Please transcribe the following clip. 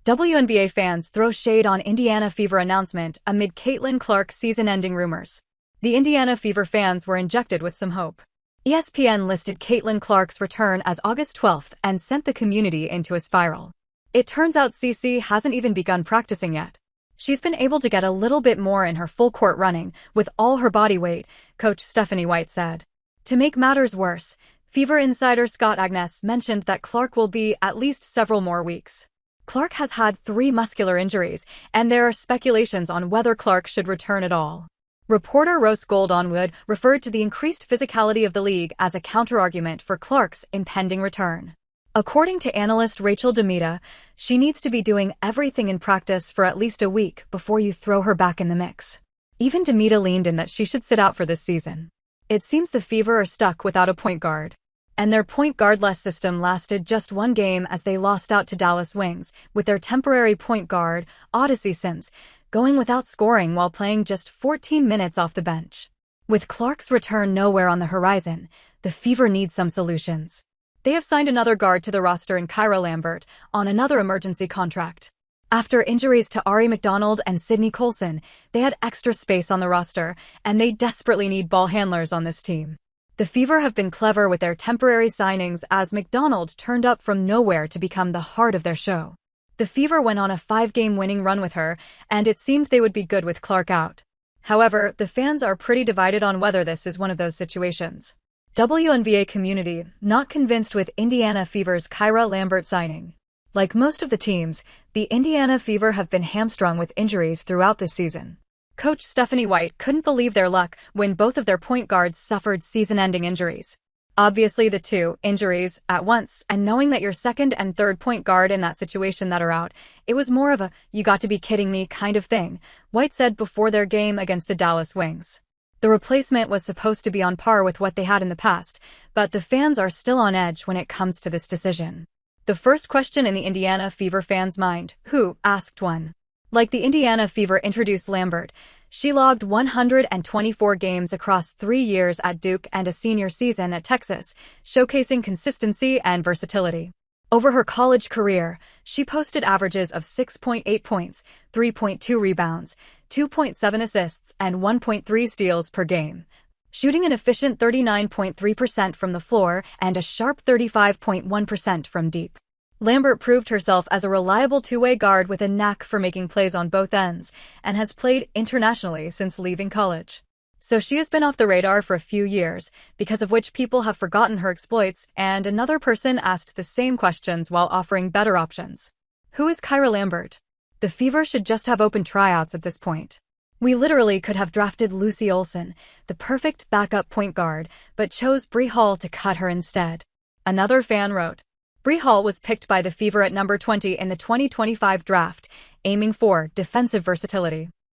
WNBA fans throw shade on Indiana Fever announcement amid Caitlin Clark season-ending rumors. The Indiana Fever fans were injected with some hope. ESPN listed Caitlin Clark's return as August 12th and sent the community into a spiral. It turns out CC hasn't even begun practicing yet. She's been able to get a little bit more in her full-court running with all her body weight, Coach Stephanie White said. To make matters worse, Fever insider Scott Agness mentioned that Clark will be at least several more weeks. Clark has had 3 muscular injuries, and there are speculations on whether Clark should return at all. Reporter Rose Gold-Onwood referred to the increased physicality of the league as a counterargument for Clark's impending return. According to analyst Rachel Demita, she needs to be doing everything in practice for at least a week before you throw her back in the mix. Even Demita leaned in that she should sit out for this season. It seems the Fever are stuck without a point guard. And their point guard-less system lasted just 1 game as they lost out to Dallas Wings, with their temporary point guard, Odyssey Sims, going without scoring while playing just 14 minutes off the bench. With Clark's return nowhere on the horizon, the Fever need some solutions. They have signed another guard to the roster in Kyra Lambert on another emergency contract. After injuries to Ari McDonald and Sydney Colson, they had extra space on the roster, and they desperately need ball handlers on this team. The Fever have been clever with their temporary signings as McDonald turned up from nowhere to become the heart of their show. The Fever went on a 5-game winning run with her, and it seemed they would be good with Clark out. However, the fans are pretty divided on whether this is one of those situations. WNBA community not convinced with Indiana Fever's Kyra Lambert signing. Like most of the teams, the Indiana Fever have been hamstrung with injuries throughout this season. Coach Stephanie White couldn't believe their luck when both of their point guards suffered season-ending injuries. Obviously the 2 injuries at once, and knowing that your second and third point guard in that situation that are out, it was more of a "you got to be kidding me" kind of thing, White said before their game against the Dallas Wings. The replacement was supposed to be on par with what they had in the past, but the fans are still on edge when it comes to this decision. The first question in the Indiana Fever fans' mind, who asked one. Like the Indiana Fever introduced Lambert, she logged 124 games across 3 years at Duke and a senior season at Texas, showcasing consistency and versatility. Over her college career, she posted averages of 6.8 points, 3.2 rebounds, 2.7 assists, and 1.3 steals per game, shooting an efficient 39.3% from the floor and a sharp 35.1% from deep. Lambert proved herself as a reliable 2-way guard with a knack for making plays on both ends, and has played internationally since leaving college. So she has been off the radar for a few years, because of which people have forgotten her exploits, and another person asked the same questions while offering better options. Who is Kyra Lambert? The Fever should just have open tryouts at this point. We literally could have drafted Lucy Olson, the perfect backup point guard, but chose Bree Hall to cut her instead. Another fan wrote. Bree Hall was picked by the Fever at number 20 in the 2025 draft, aiming for defensive versatility.